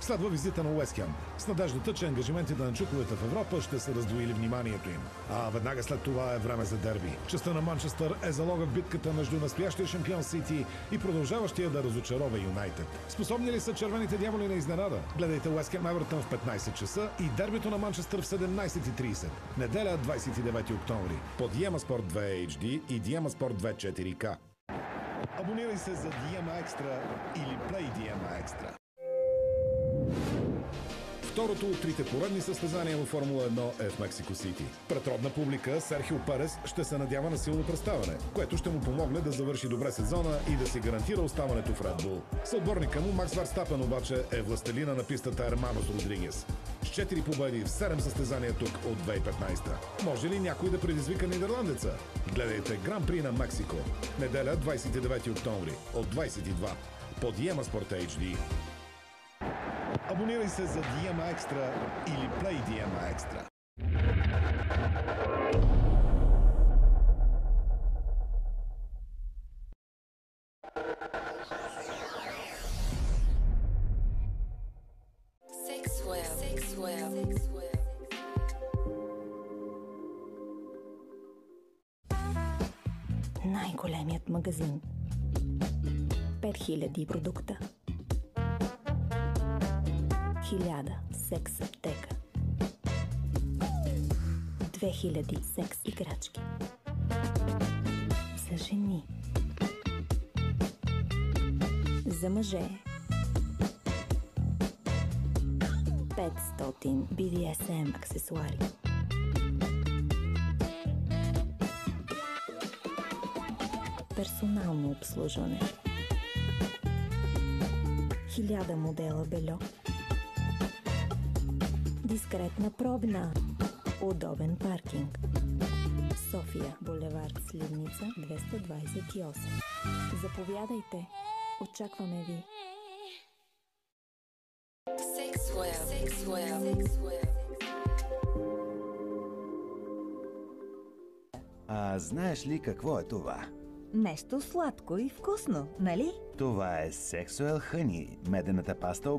Следва визита на Уест Хем с надеждата, че ангажиментите на чуковете в Европа ще са раздвоили вниманието им. А веднага след това е време за дерби. Частта на Манчестър е залога в битката между настоящия шампион Сити и продължаващия да разочарова Юнайтед. Способни ли са червените дяволи на изненада? Гледайте Уест Хем Евертън в 15 часа и дербито на Манчестър в 17:30. Неделя, 29 октомври. По Диема Спорт 2 HD и Диема Спорт 2 4K. Абонирай се за Диема Екстра или Play Диема Екстра. Второто от трите поредни състезания във Формула 1 е в Мексико Сити. Пред родна публика Серхио Перес ще се надява на силно представяне, което ще му помогне да завърши добре сезона и да си гарантира оставането в Ред Бул. Съотборника му Макс Верстапен обаче е властелина на пистата Ерманос Родригес. С 4 победи в 7 състезания тук от 2015. Може ли някой да предизвика нидерландеца? Гледайте Гран При на Мексико. Неделя, 29 октомври от 22 по Диема Спорт HD. Абонирай се за Диема Екстра или Play Диема Екстра. Най-големият магазин. 5000 продукта. 1000 секс аптека. 2000 секс играчки. За жени. За мъже. 500 BDSM аксесуари. Персонално обслужване. 1000 модела бельо. Дискретна пробна. Удобен паркинг. София, булевард Сливница, 228. Заповядайте. Очакваме ви. Знаеш ли какво е това? Нещо сладко и вкусно, нали? Това е Sexual Honey, медената паста